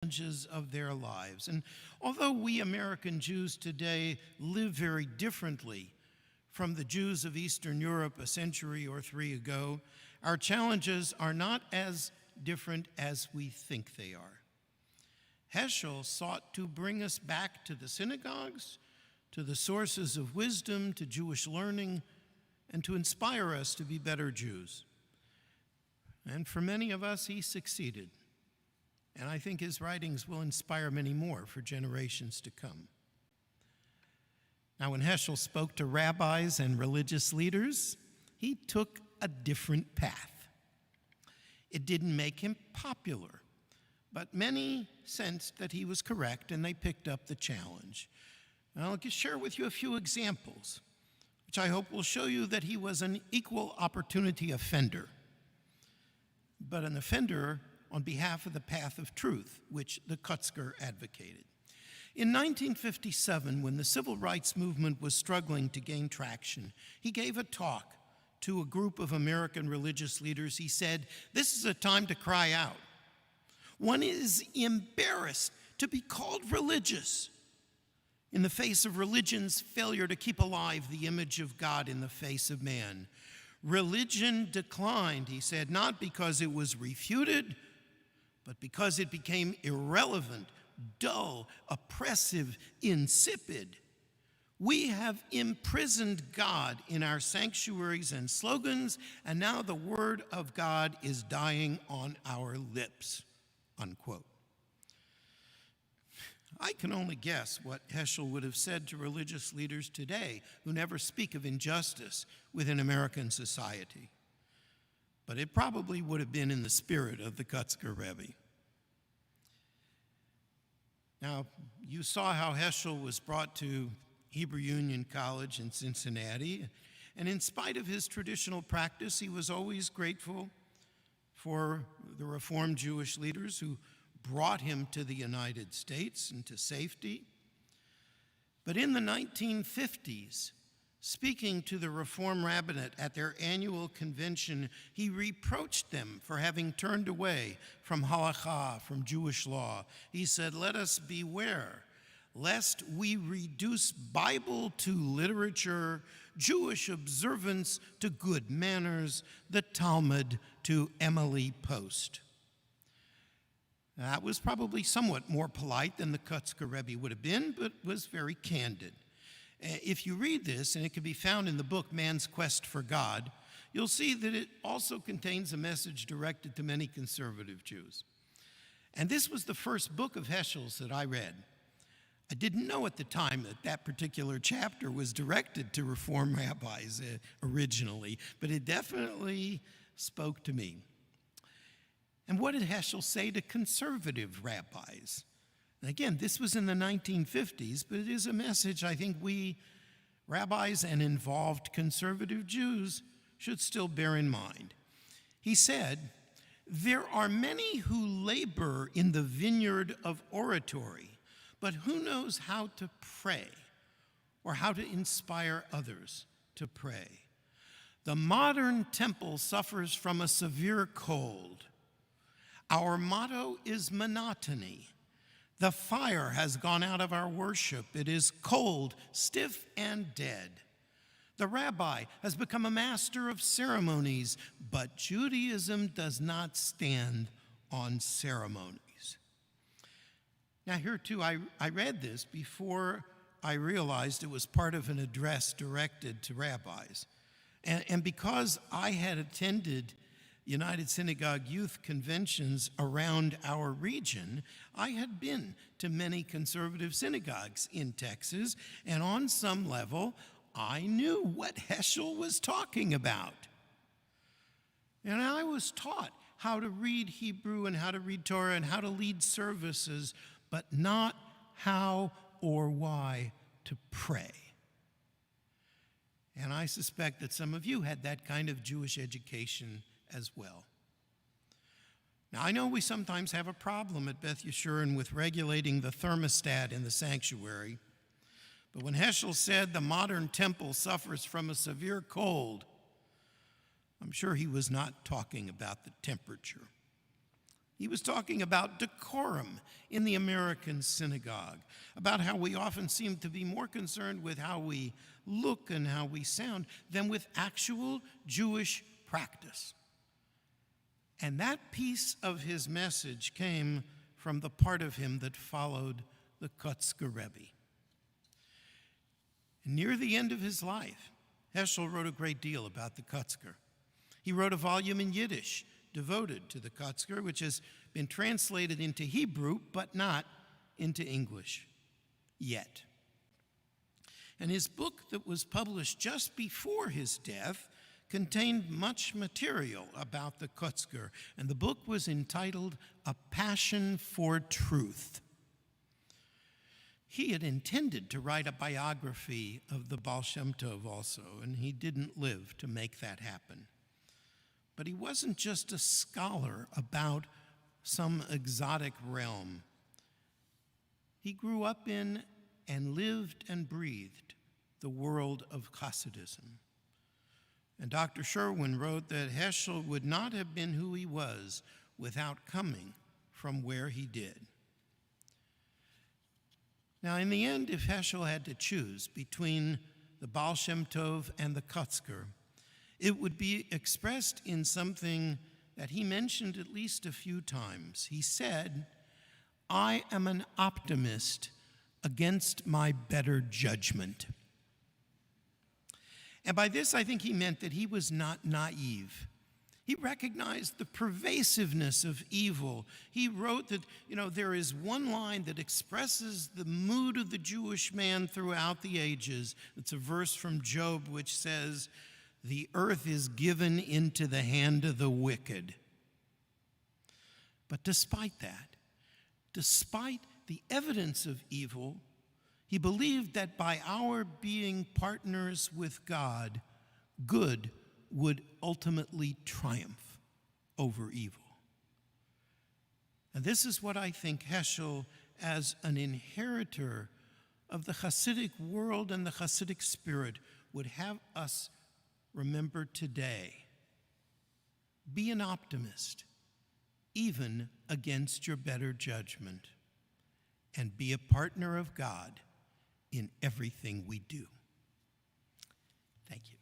challenges of their lives. And although we American Jews today live very differently from the Jews of Eastern Europe a century or three ago, our challenges are not as different as we think they are. Heschel sought to bring us back to the synagogues, to the sources of wisdom, to Jewish learning, and to inspire us to be better Jews. And for many of us, he succeeded. And I think his writings will inspire many more for generations to come. Now, when Heschel spoke to rabbis and religious leaders, he took a different path. It didn't make him popular, but many sensed that he was correct, and they picked up the challenge. And I'll just share with you a few examples, which I hope will show you that he was an equal opportunity offender, but an offender on behalf of the path of truth, which the Kutzker advocated. In 1957, when the civil rights movement was struggling to gain traction, he gave a talk to a group of American religious leaders. He said, "This is a time to cry out. One is embarrassed to be called religious in the face of religion's failure to keep alive the image of God in the face of man. Religion declined," he said, "not because it was refuted, but because it became irrelevant, dull, oppressive, insipid. We have imprisoned God in our sanctuaries and slogans, and now the word of God is dying on our lips," unquote. I can only guess what Heschel would have said to religious leaders today who never speak of injustice within American society. But it probably would have been in the spirit of the Kutzker Rebbe. Now, you saw how Heschel was brought to Hebrew Union College in Cincinnati, and in spite of his traditional practice, he was always grateful for the Reformed Jewish leaders who brought him to the United States and to safety. But in the 1950s, speaking to the Reform Rabbinate at their annual convention, he reproached them for having turned away from halakha, from Jewish law. He said, "Let us beware lest we reduce Bible to literature, Jewish observance to good manners, the Talmud to Emily Post." That was probably somewhat more polite than the Kutzker Rebbe would have been, but was very candid. If you read this, and it can be found in the book Man's Quest for God, you'll see that it also contains a message directed to many conservative Jews. And this was the first book of Heschel's that I read. I didn't know at the time that that particular chapter was directed to Reform rabbis originally, but it definitely spoke to me. And what did Heschel say to conservative rabbis? And again, this was in the 1950s, but it is a message I think we rabbis and involved conservative Jews should still bear in mind. He said, "There are many who labor in the vineyard of oratory, but who knows how to pray or how to inspire others to pray? The modern temple suffers from a severe cold. Our motto is monotony. The fire has gone out of our worship. It is cold, stiff, and dead. The rabbi has become a master of ceremonies, but Judaism does not stand on ceremonies." Now here too, I read this before I realized it was part of an address directed to rabbis. And because I had attended United Synagogue Youth conventions around our region, I had been to many conservative synagogues in Texas, and on some level, I knew what Heschel was talking about. And I was taught how to read Hebrew and how to read Torah and how to lead services, but not how or why to pray. And I suspect that some of you had that kind of Jewish education as well. Now, I know we sometimes have a problem at Beth Yeshurun with regulating the thermostat in the sanctuary, but when Heschel said the modern temple suffers from a severe cold, I'm sure he was not talking about the temperature. He was talking about decorum in the American synagogue, about how we often seem to be more concerned with how we look and how we sound than with actual Jewish practice. And that piece of his message came from the part of him that followed the Kotzker Rebbe. Near the end of his life, Heschel wrote a great deal about the Kotzker. He wrote a volume in Yiddish devoted to the Kotzker, which has been translated into Hebrew, but not into English yet. And his book that was published just before his death contained much material about the Kotzker, and the book was entitled A Passion for Truth. He had intended to write a biography of the Baal Shem Tov also, and he didn't live to make that happen. But he wasn't just a scholar about some exotic realm. He grew up in and lived and breathed the world of Hasidism. And Dr. Sherwin wrote that Heschel would not have been who he was without coming from where he did. Now, in the end, if Heschel had to choose between the Baal Shem Tov and the Kotzker, it would be expressed in something that he mentioned at least a few times. He said, "I am an optimist against my better judgment." And by this, I think he meant that he was not naive. He recognized the pervasiveness of evil. He wrote that, there is one line that expresses the mood of the Jewish man throughout the ages. It's a verse from Job which says, "The earth is given into the hand of the wicked." But despite that, despite the evidence of evil, he believed that by our being partners with God, good would ultimately triumph over evil. And this is what I think Heschel, as an inheritor of the Hasidic world and the Hasidic spirit, would have us remember today. Be an optimist, even against your better judgment, and be a partner of God in everything we do. Thank you.